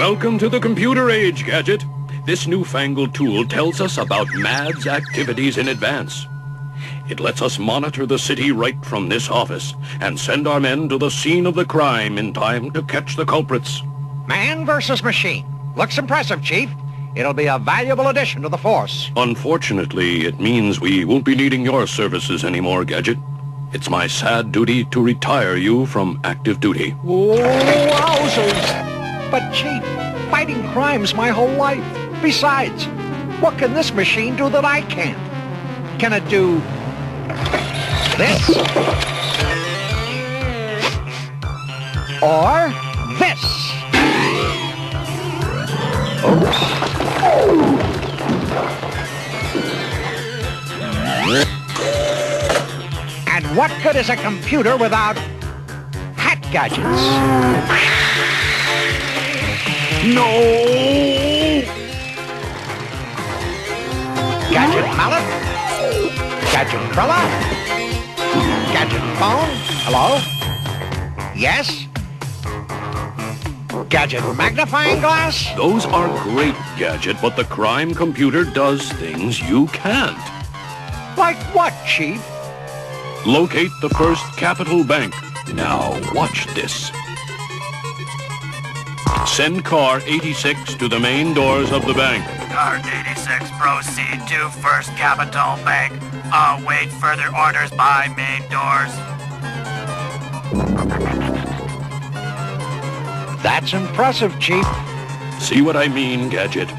Welcome to the computer age, Gadget. This newfangled tool tells us about MAD's activities in advance. It lets us monitor the city right from this office and send our men to the scene of the crime in time to catch the culprits. Man versus machine. Looks impressive, Chief. It'll be a valuable addition to the force. Unfortunately, it means we won't be needing your services anymore, Gadget. It's my sad duty to retire you from active duty. Wowzers! But, Chief, fighting crime's my whole life. Besides, what can this machine do that I can't? Can it do this? Or this? And what good is a computer without hat gadgets? No! Gadget mallet? Gadget umbrella? Gadget phone? Hello? Yes? Gadget magnifying glass? Those are great, Gadget, but the crime computer does things you can't. Like what, Chief? Locate the First Capital Bank. Now, watch this. Send car 86 to the main doors of the bank. Car 86, proceed to First Capital Bank. Await further orders by main doors. That's impressive, Chief. See what I mean, Gadget?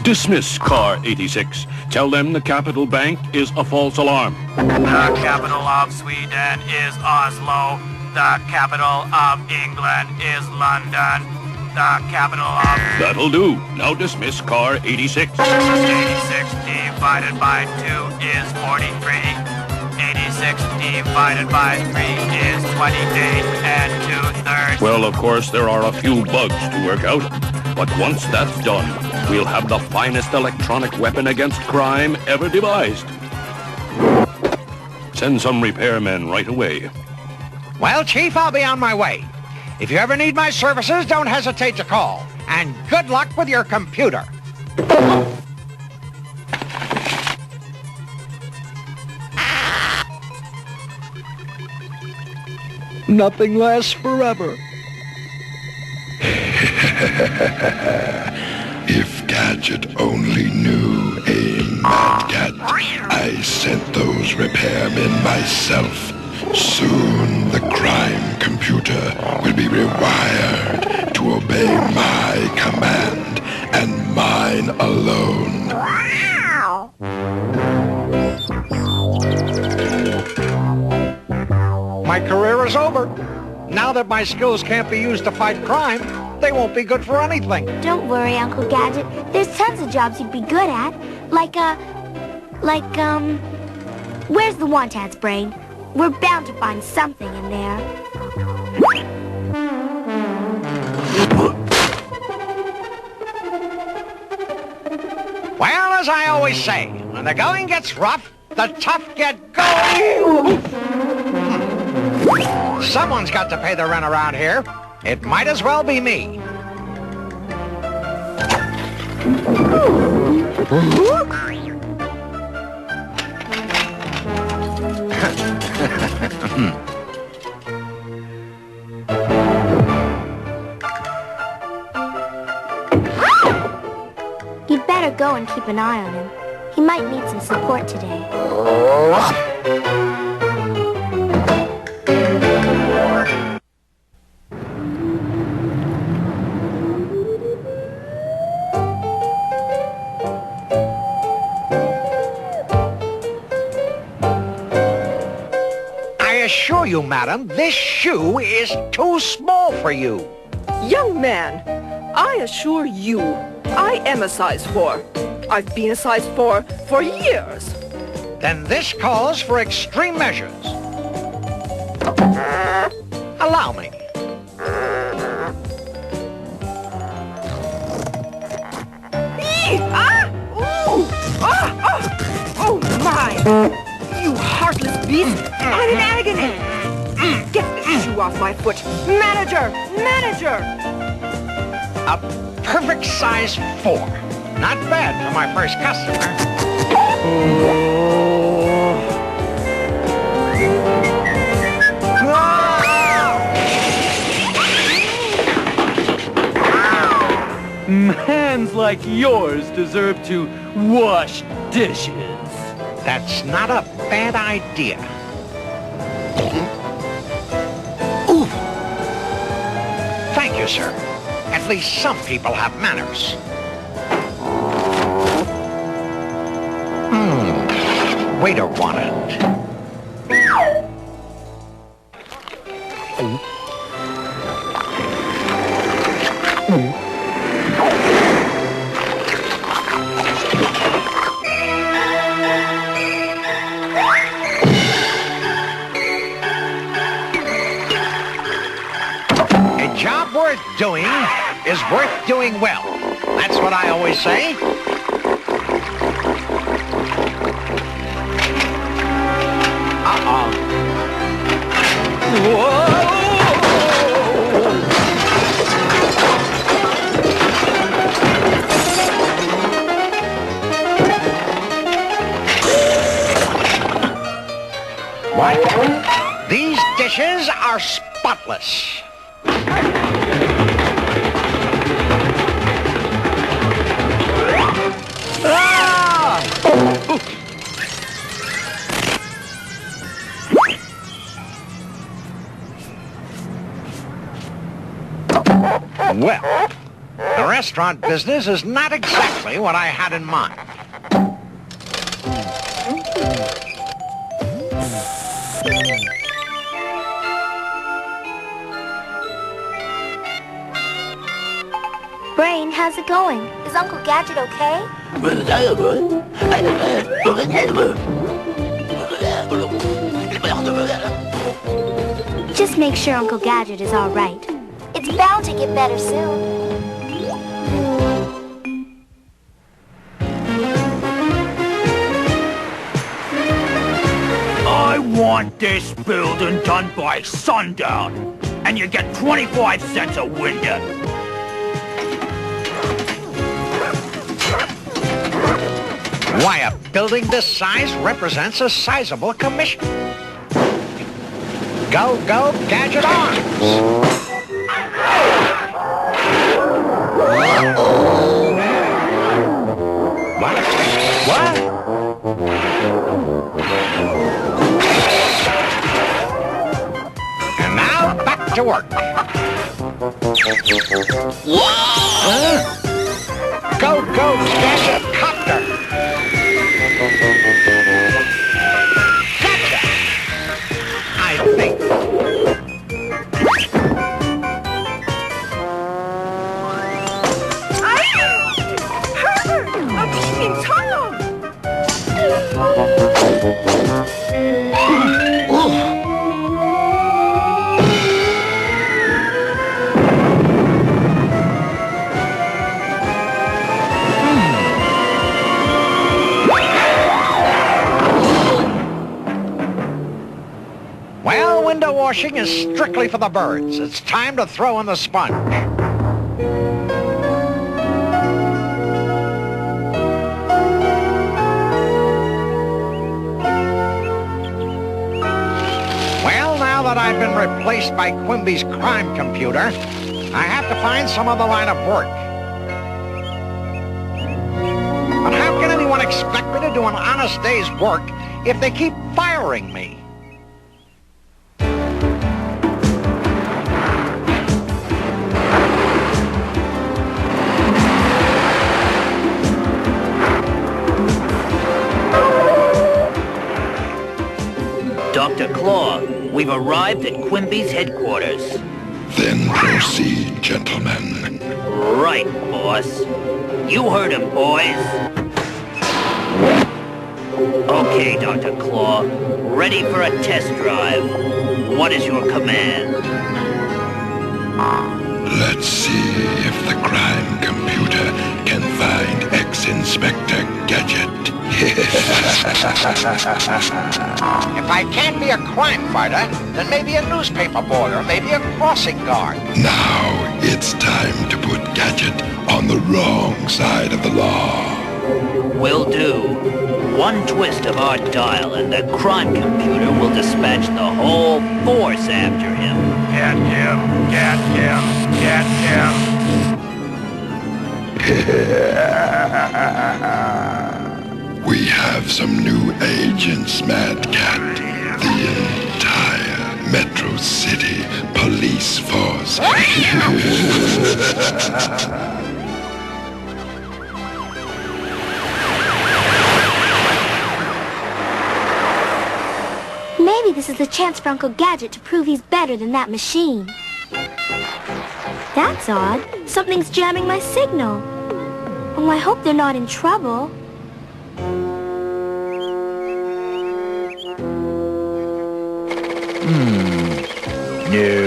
Dismiss car 86. Tell them the Capital Bank is a false alarm. The capital of Sweden is Oslo. The capital of England is London. The capital of... That'll do. Now dismiss car 86. 86 divided by 2 is 43. 86 divided by 3 is 28 and 2/3. Well, of course, there are a few bugs to work out. But once that's done, we'll have the finest electronic weapon against crime ever devised. Send some repairmen right away. Well, Chief, I'll be on my way. If you ever need my services, don't hesitate to call. And good luck with your computer. Nothing lasts forever. If Gadget only knew, Mad Cat, I sent those repairmen myself. Soon the crime computer will be rewired to obey my command and mine alone. My career is over. Now that my skills can't be used to fight crime, they won't be good for anything. Don't worry, Uncle Gadget. There's tons of jobs you'd be good at. Where's the want ads, Brain? We're bound to find something in there. Well, as I always say, when the going gets rough, the tough get going. Someone's got to pay the rent around here. It might as well be me. You'd better go and keep an eye on him. He might need some support today. I assure you, madam, this shoe is too small for you. Young man, I assure you, I am a size 4. I've been a size 4 for years. Then this calls for extreme measures. Allow me. Oh my! You heartless beast! I'm in agony! Get this shoe off my foot. Manager! Manager! A perfect size 4. Not bad for my first customer. Hands like yours deserve to wash dishes. That's not a bad idea. Thank you, sir. At least some people have manners. Waiter wanted. A job worth doing is worth doing well. That's what I always say. What? These dishes are spotless. Well, the restaurant business is not exactly what I had in mind. Brain, how's it going? Is Uncle Gadget okay? Just make sure Uncle Gadget is all right. It's bound to get better soon. I want this building done by sundown, and you get 25 cents a window. Why, a building this size represents a sizable commission. Go, go, Gadget Arms! What? And now, back to work. Go, go, Gadget Copter! Gotcha! I think. Herbert! A peeping Tom! Well, window washing is strictly for the birds. It's time to throw in the sponge. Well, now that I've been replaced by Quimby's crime computer, I have to find some other line of work. But how can anyone expect me to do an honest day's work if they keep firing me? Dr. Claw, we've arrived at Quimby's headquarters. Then proceed, gentlemen. Right, boss. You heard him, boys. Okay, Dr. Claw. Ready for a test drive. What is your command? Let's see if the crime computer can find ex-Inspector Gadget. If I can't be a crime fighter, then maybe a newspaper boy or maybe a crossing guard. Now it's time to put Gadget on the wrong side of the law. Will do. One twist of our dial and the crime computer will dispatch the whole force after him. Get him! Get him! Get him! We have some new agents, Mad Cat. The entire Metro City police force. Maybe this is the chance for Uncle Gadget to prove he's better than that machine. That's odd. Something's jamming my signal. Oh, I hope they're not in trouble. No.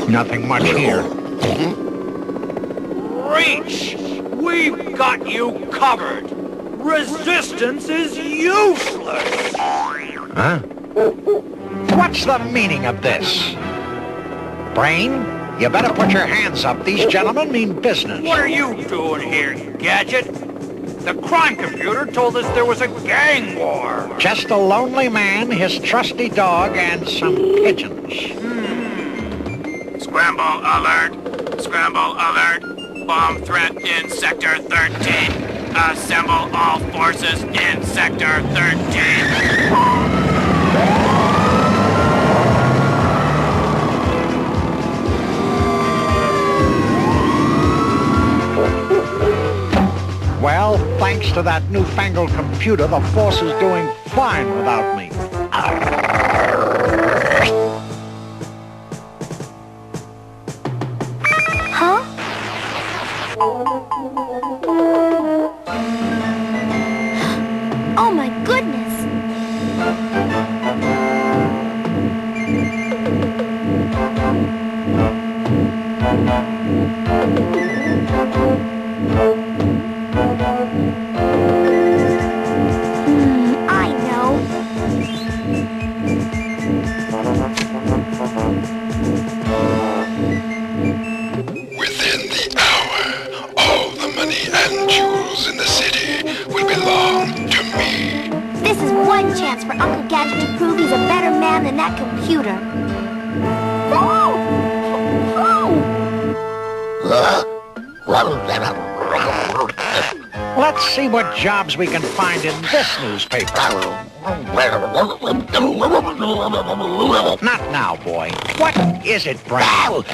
Nothing much here. Reach! We've got you covered. Resistance is useless. Huh? What's the meaning of this? Brain, you better put your hands up. These gentlemen mean business. What are you doing here, Gadget? The crime computer told us there was a gang war. Just a lonely man, his trusty dog, and some pigeons. Scramble alert! Scramble alert! Bomb threat in Sector 13. Assemble all forces in Sector 13. Well, thanks to that newfangled computer, the force is doing fine without me. Huh? Oh my goodness! I know. Within the hour, all the money and jewels in the city will belong to me. This is one chance for Uncle Gadget to prove he's a better man than that computer. Let's see what jobs we can find in this newspaper. Not now, boy. What is it, Brain? I'll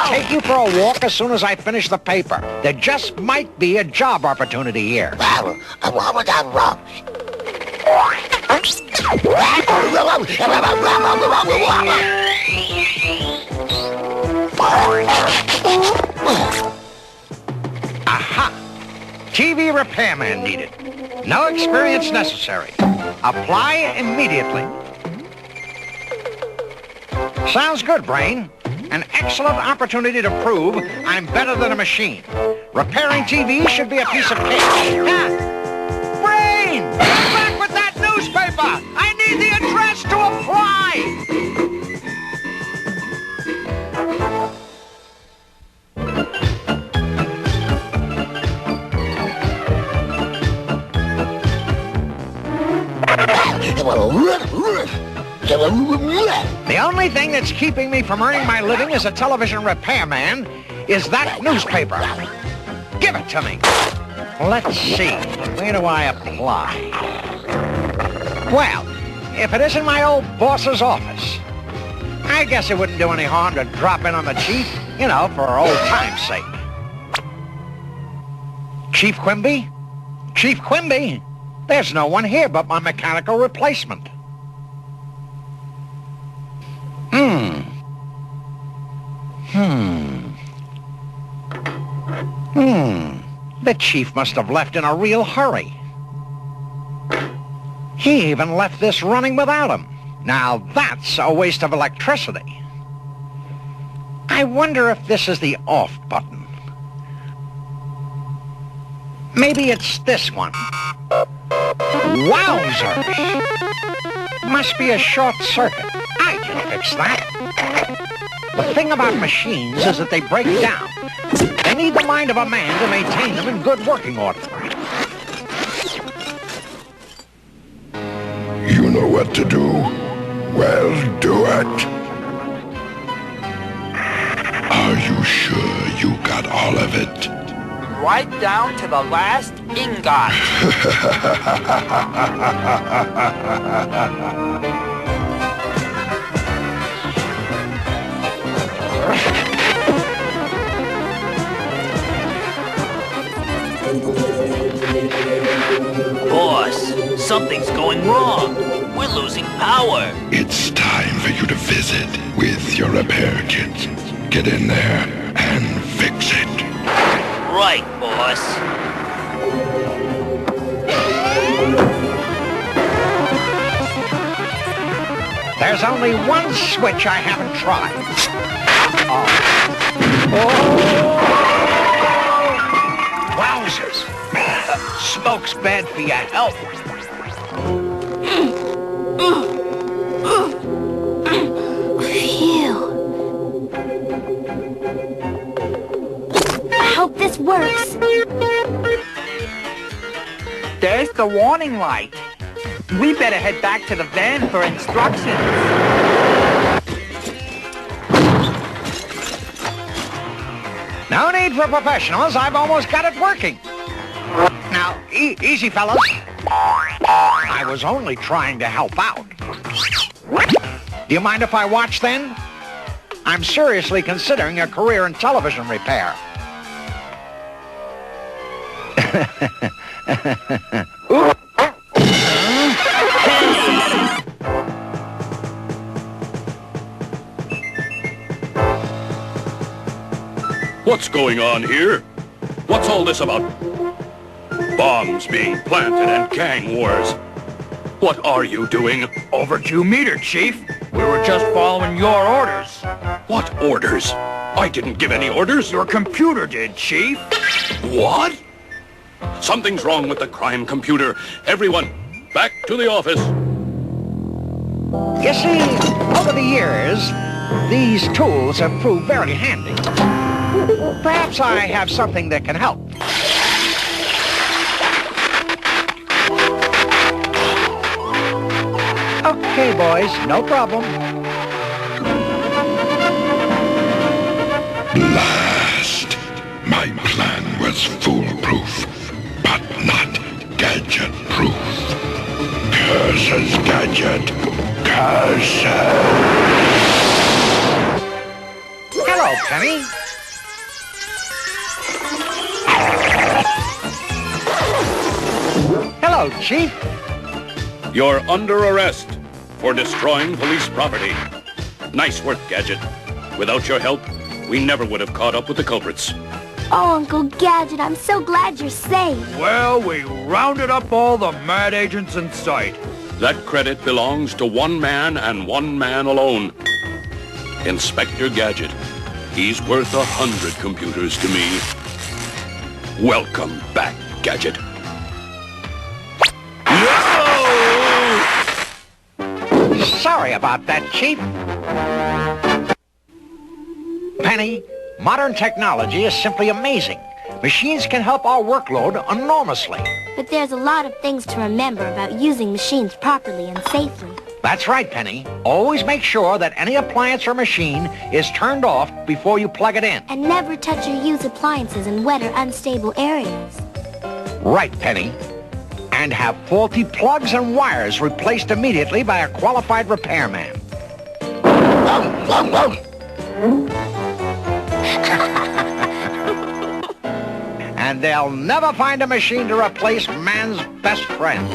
take you for a walk as soon as I finish the paper. There just might be a job opportunity here. Aha! TV repairman needed. No experience necessary. Apply immediately. Sounds good, Brain. An excellent opportunity to prove I'm better than a machine. Repairing TV should be a piece of cake. Ah! Brain! Come back with that newspaper! I need the address to apply! The only thing that's keeping me from earning my living as a television repairman is that newspaper. Give it to me. Let's see. Where do I apply? Well, if it isn't my old boss's office, I guess it wouldn't do any harm to drop in on the chief, you know, for old time's sake. Chief Quimby? Chief Quimby? There's no one here but my mechanical replacement. Hmm. The chief must have left in a real hurry. He even left this running without him. Now that's a waste of electricity. I wonder if this is the off button. Maybe it's this one. Wowzers! Must be a short circuit. I can fix that. The thing about machines is that they break down. They need the mind of a man to maintain them in good working order. You know what to do? Well, do it. Are you sure you got all of it? Right down to the last ingot. Boss, something's going wrong. We're losing power. It's time for you to visit with your repair kit. Get in there and fix it. Right, boss. There's only one switch I haven't tried. Wowzers! Smoke's bad for your health. Phew. I hope this works. There's the warning light. We better head back to the van for instructions. No need for professionals. I've almost got it working. Now, easy, fellas. I was only trying to help out. Do you mind if I watch, then? I'm seriously considering a career in television repair. What's going on here? What's all this about? Bombs being planted and gang wars. What are you doing? Over 2 meters, Chief. We were just following your orders. What orders? I didn't give any orders. Your computer did, Chief. What? Something's wrong with the crime computer. Everyone, back to the office. You see, over the years, these tools have proved very handy. Perhaps I have something that can help. Okay, boys, no problem. Blast! My plan was foolproof, but not gadget-proof. Curses, Gadget! Curses! Hello, Penny. Hello, Chief. You're under arrest for destroying police property. Nice work, Gadget. Without your help, we never would have caught up with the culprits. Oh, Uncle Gadget, I'm so glad you're safe. Well, we rounded up all the mad agents in sight. That credit belongs to one man and one man alone. Inspector Gadget. He's worth 100 computers to me. Welcome back, Gadget. Sorry about that, Chief. Penny, modern technology is simply amazing. Machines can help our workload enormously. But there's a lot of things to remember about using machines properly and safely. That's right, Penny. Always make sure that any appliance or machine is turned off before you plug it in. And never touch or use appliances in wet or unstable areas. Right, Penny. And have faulty plugs and wires replaced immediately by a qualified repairman. And they'll never find a machine to replace man's best friend.